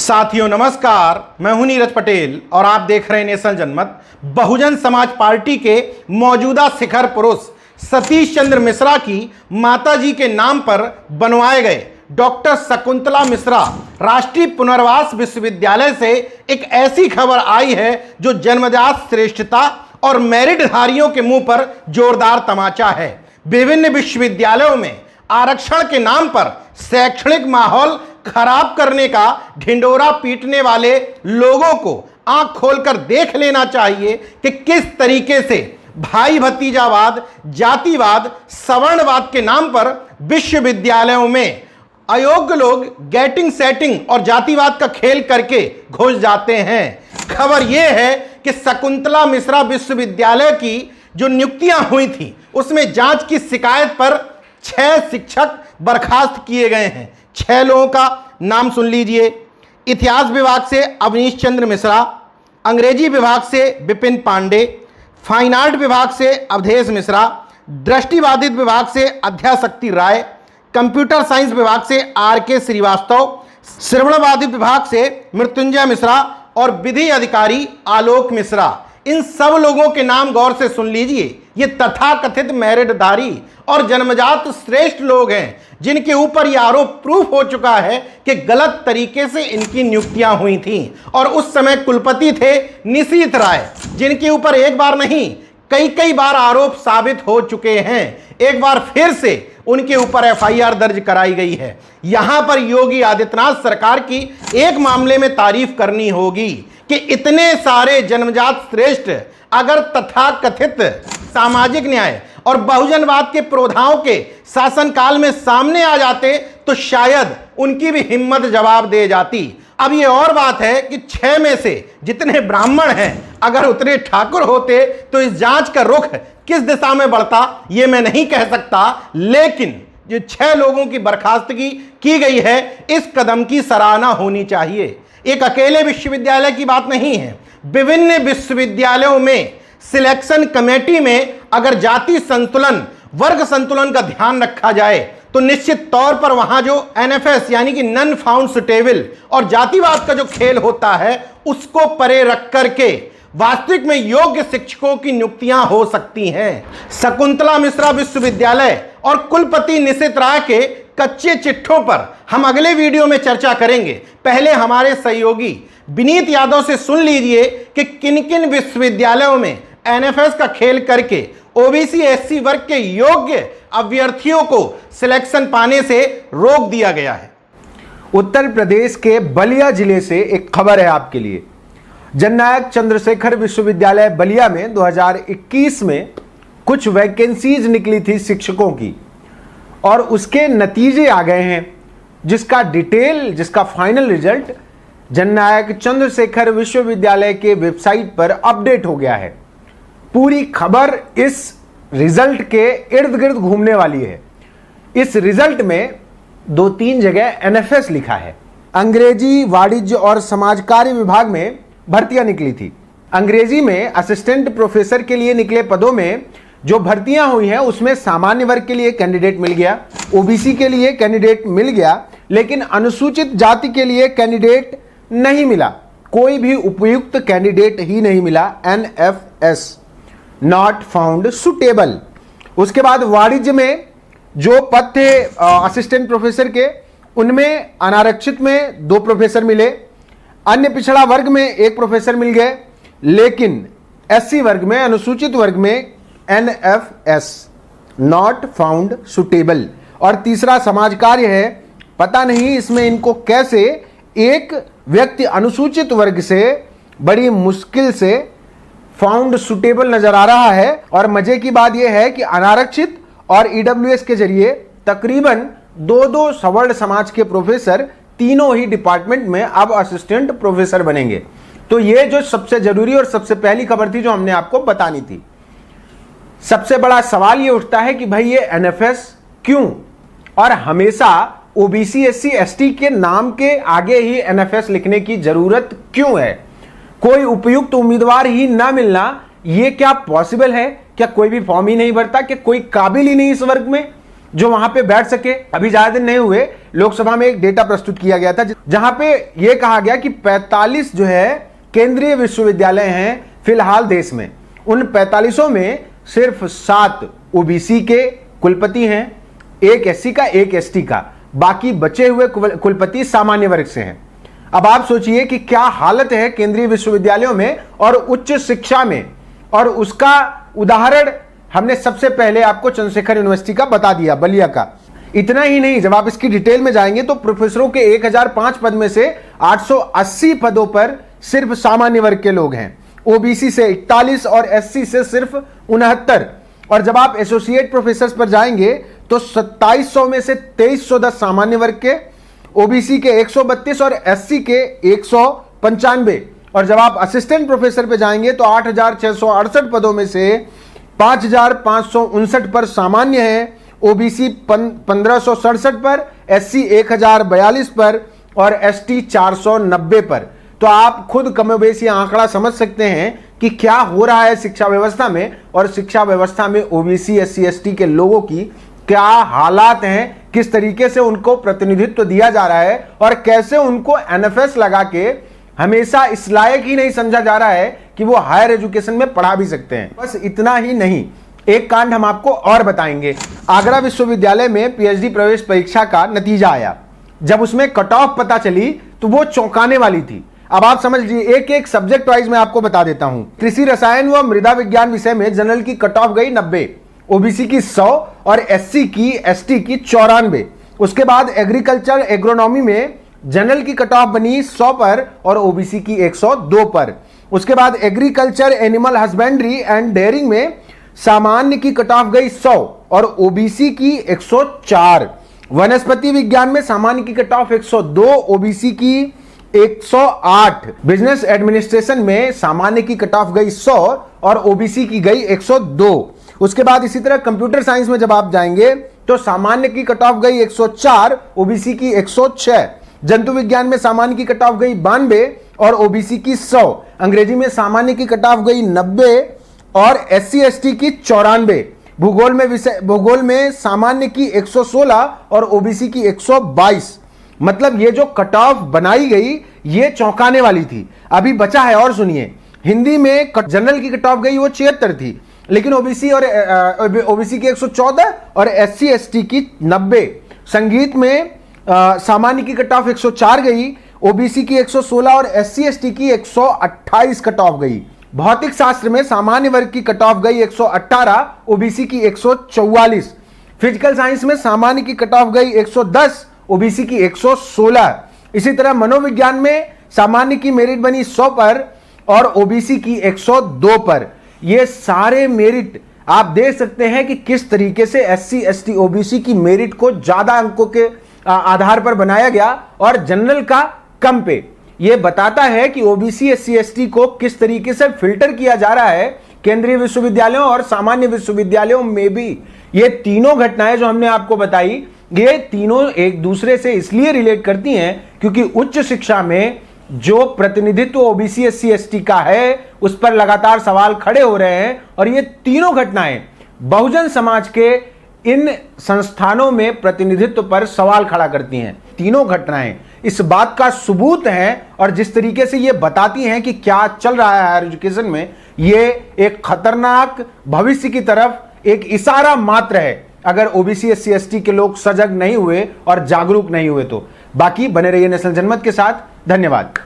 साथियों नमस्कार, मैं हूं नीरज पटेल और आप देख रहे हैं नेशनल जनमत। बहुजन समाज पार्टी के मौजूदा शिखर पुरुष सतीश चंद्र मिश्रा की माताजी के नाम पर बनवाए गए डॉक्टर शकुंतला मिश्रा राष्ट्रीय पुनर्वास विश्वविद्यालय से एक ऐसी खबर आई है जो जन्मजात श्रेष्ठता और मेरिटधारियों के मुंह पर जोरदार तमाचा है। विभिन्न विश्वविद्यालयों में आरक्षण के नाम पर शैक्षणिक माहौल खराब करने का ढिंडोरा पीटने वाले लोगों को आंख खोलकर देख लेना चाहिए कि किस तरीके से भाई भतीजावाद, जातिवाद, सवर्णवाद के नाम पर विश्वविद्यालयों में अयोग्य लोग गेटिंग सेटिंग और जातिवाद का खेल करके घुस जाते हैं। खबर यह है कि शकुंतला मिश्रा विश्वविद्यालय की जो नियुक्तियां हुई थी उसमें जांच की शिकायत पर 6 शिक्षक बर्खास्त किए गए हैं। 6 लोगों का नाम सुन लीजिए। इतिहास विभाग से अवनीश चंद्र मिश्रा, अंग्रेजी विभाग से विपिन पांडे, फाइन आर्ट विभाग से अवधेश मिश्रा, दृष्टिबाधित विभाग से अध्याशक्ति राय, कंप्यूटर साइंस विभाग से RK श्रीवास्तव, श्रवणबाधित विभाग से मृत्युंजय मिश्रा और विधि अधिकारी आलोक मिश्रा। इन सब लोगों के नाम गौर से सुन लीजिए। ये तथाकथित मेरिटधारी और जन्मजात श्रेष्ठ लोग हैं जिनके ऊपर यह आरोप प्रूफ हो चुका है कि गलत तरीके से इनकी नियुक्तियां हुई थीं। और उस समय कुलपति थे निशीथ राय, जिनके ऊपर एक बार नहीं कई बार आरोप साबित हो चुके हैं। एक बार फिर से उनके ऊपर FIR दर्ज कराई गई है। यहां पर योगी आदित्यनाथ सरकार की एक मामले में तारीफ करनी होगी कि इतने सारे जन्मजात श्रेष्ठ अगर तथाकथित सामाजिक न्याय और बहुजनवाद के प्रोधाओं के शासनकाल में सामने आ जाते तो शायद उनकी भी हिम्मत जवाब दे जाती। अब ये और बात है कि 6 में से जितने ब्राह्मण हैं अगर उतने ठाकुर होते तो इस जांच का रुख किस दिशा में बढ़ता ये मैं नहीं कह सकता, लेकिन जो 6 लोगों की बर्खास्तगी की गई है इस कदम की सराहना होनी चाहिए। एक अकेले विश्वविद्यालय की बात नहीं है। विभिन्न विश्वविद्यालयों में सिलेक्शन कमेटी में अगर जाति संतुलन, वर्ग संतुलन का ध्यान रखा जाए तो निश्चित तौर पर वहां जो NFS यानी कि नन फाउंड सुटेबल और जातिवाद का जो खेल होता है उसको परे रख करके वास्तविक में योग्य शिक्षकों की नियुक्तियां हो सकती हैं। शकुंतला मिश्रा विश्वविद्यालय और कुलपति निशीथ राय के कच्चे चिट्ठों पर हम अगले वीडियो में चर्चा करेंगे। पहले हमारे सहयोगी विनीत यादव से सुन लीजिए कि किन किन विश्वविद्यालयों में NFS का खेल करके OBC SC वर्ग के योग्य अभ्यर्थियों को सिलेक्शन पाने से रोक दिया गया है। उत्तर प्रदेश के बलिया जिले से एक खबर है आपके लिए। जननायक चंद्रशेखर विश्वविद्यालय बलिया में 2021 में कुछ वैकेंसीज निकली थी शिक्षकों की और उसके नतीजे आ गए हैं, जिसका फाइनल रिजल्ट जननायक चंद्रशेखर विश्वविद्यालय के वेबसाइट पर अपडेट हो गया है। पूरी खबर इस रिजल्ट के इर्द गिर्द घूमने वाली है। इस रिजल्ट में 2-3 जगह NFS लिखा है। अंग्रेजी, वाणिज्य और समाज कार्य विभाग में भर्तियां निकली थी। अंग्रेजी में असिस्टेंट प्रोफेसर के लिए निकले पदों में जो भर्तियां हुई हैं उसमें सामान्य वर्ग के लिए कैंडिडेट मिल गया, OBC के लिए कैंडिडेट मिल गया, लेकिन अनुसूचित जाति के लिए कैंडिडेट नहीं मिला। कोई भी उपयुक्त कैंडिडेट ही नहीं मिला। NFS not found suitable. उसके बाद वाणिज्य में जो पद थे असिस्टेंट प्रोफेसर के उनमें अनारक्षित में 2 प्रोफेसर मिले, अन्य पिछड़ा वर्ग में 1 प्रोफेसर मिल गए, लेकिन SC वर्ग में, अनुसूचित वर्ग में NFS नॉट फाउंड सुटेबल। और तीसरा समाज कार्य है। पता नहीं इसमें इनको कैसे एक व्यक्ति अनुसूचित वर्ग से बड़ी मुश्किल से फाउंड सुटेबल नजर आ रहा है। और मजे की बात यह है कि अनारक्षित और EWS के जरिए तकरीबन 2 सवर्ण समाज के प्रोफेसर तीनों ही डिपार्टमेंट में अब असिस्टेंट प्रोफेसर बनेंगे। तो ये जो सबसे जरूरी और सबसे पहली खबर थी जो हमने आपको बतानी थी। सबसे बड़ा सवाल ये उठता है कि भाई ये NFS क्यों और हमेशा OBC SC ST के नाम के आगे ही NFS लिखने की जरूरत क्यों है? कोई उपयुक्त उम्मीदवार ही ना मिलना, ये क्या पॉसिबल है? क्या कोई भी फॉर्म ही नहीं भरता? कि कोई काबिल ही नहीं इस वर्ग में जो वहां पे बैठ सके? अभी ज्यादा दिन नहीं हुए लोकसभा में एक डेटा प्रस्तुत किया गया था जहां पे यह कहा गया कि 45 जो है केंद्रीय विश्वविद्यालय हैं फिलहाल देश में। उन 45 में सिर्फ 7 ओबीसी के कुलपति हैं, एक एससी का, एक एसटी का, बाकी बचे हुए कुलपति सामान्य वर्ग से हैं। अब आप सोचिए कि क्या हालत है केंद्रीय विश्वविद्यालयों में और उच्च शिक्षा में, और उसका उदाहरण हमने सबसे पहले आपको चंद्रशेखर यूनिवर्सिटी का बता दिया, बलिया का। इतना ही नहीं, जब आप इसकी डिटेल में जाएंगे तो प्रोफेसरों के 1005 पद में से 880 पदों पर सिर्फ सामान्य वर्ग के लोग हैं, ओबीसी से 41 और एससी से सिर्फ 69। और जब आप एसोसिएट प्रोफेसर पर जाएंगे तो 2700 में से 2310 सामान्य वर्ग के, ओबीसी के 132 और एससी के 195। और जब आप असिस्टेंट प्रोफेसर पे जाएंगे तो 8668 पदों में से 5559 पर सामान्य है, ओबीसी 1567 पर, एससी 1042 पर और एसटी 490 पर। तो आप खुद कमोबेश ये आंकड़ा समझ सकते हैं कि क्या हो रहा है शिक्षा व्यवस्था में, और शिक्षा व्यवस्था में ओबीसी एससी एसटी के लोगों की क्या हालात हैं, किस तरीके से उनको प्रतिनिधित्व दिया जा रहा है और कैसे उनको एनएफएस लगा के हमेशा इस लायक ही नहीं समझा जा रहा है कि वो हायर एजुकेशन में पढ़ा भी सकते हैं। बस इतना ही नहीं, एक कांड हम आपको और बताएंगे। आगरा विश्वविद्यालय में पीएचडी प्रवेश परीक्षा का नतीजा आया। जब उसमें कट ऑफ पता चली तो वो चौंकाने वाली थी। अब आप समझ लीजिए, एक एक सब्जेक्ट वाइज मैं आपको बता देता हूं। कृषि रसायन व मृदा विज्ञान विषय में जनरल की कट ऑफ गई 90, ओबीसी की 100 और एससी की एसटी की 94। उसके बाद एग्रीकल्चर एग्रोनॉमी में जनरल की कट ऑफ बनी 100 पर और ओबीसी की 102 पर। उसके बाद agriculture animal husbandry and dairying में सामान्य की कट ऑफ गई 100 और ओबीसी की 104। वनस्पति विज्ञान में सामान्य की कट ऑफ 102, ओबीसी की 108। बिजनेस एडमिनिस्ट्रेशन में सामान्य की कट ऑफ गई 100 और ओबीसी की गई 102। उसके बाद इसी तरह कंप्यूटर साइंस में जब आप जाएंगे तो सामान्य की कट ऑफ गई 104, ओबीसी की 106। जंतु विज्ञान में सामान्य की कट ऑफ गई 92 और ओबीसी की 100। अंग्रेजी में सामान्य की कट ऑफ गई 90 और एससी एसटी की 94। भूगोल में सामान्य की 116 और ओबीसी की 122। मतलब ये जो कट ऑफ बनाई गई ये चौंकाने वाली थी। अभी बचा है और सुनिए, हिंदी में जनरल की कट ऑफ गई वो 76 थी, लेकिन ओबीसी की 114 और एससी एसटी की 90। संगीत में सामान्य की कट ऑफ 104 गई, ओबीसी की 116 और एससी एसटी की 128 कट ऑफ गई। भौतिक शास्त्र में सामान्य वर्ग की कट ऑफ गई 118, ओबीसी की 144। फिजिकल साइंस में सामान्य की कट ऑफ गई 110, ओबीसी की 116। इसी तरह मनोविज्ञान में सामान्य की मेरिट बनी 100 पर और ओबीसी की 102 पर। ये सारे मेरिट आप देख सकते हैं कि किस तरीके से एससी एसटी ओबीसी की मेरिट को ज्यादा अंकों के आधार पर बनाया गया और जनरल का कम पे। यह बताता है कि ओबीसी एससी एसटी को किस तरीके से फिल्टर किया जा रहा है केंद्रीय विश्वविद्यालयों और सामान्य विश्वविद्यालयों में भी। ये तीनों घटनाएं जो हमने आपको बताई, ये तीनों एक दूसरे से इसलिए रिलेट करती हैं क्योंकि उच्च शिक्षा में जो प्रतिनिधित्व ओबीसी एससी एसटी का है उस पर लगातार सवाल खड़े हो रहे हैं। और ये तीनों घटनाएं बहुजन समाज के इन संस्थानों में प्रतिनिधित्व पर सवाल खड़ा करती हैं। तीनों घटनाएं इस बात का सबूत हैं और जिस तरीके से ये बताती हैं कि क्या चल रहा है हायर एजुकेशन में, ये एक खतरनाक भविष्य की तरफ एक इशारा मात्र है अगर ओबीसी एससी एसटी के लोग सजग नहीं हुए और जागरूक नहीं हुए तो। बाकी बने रहिए नेशनल जनमत के साथ। धन्यवाद।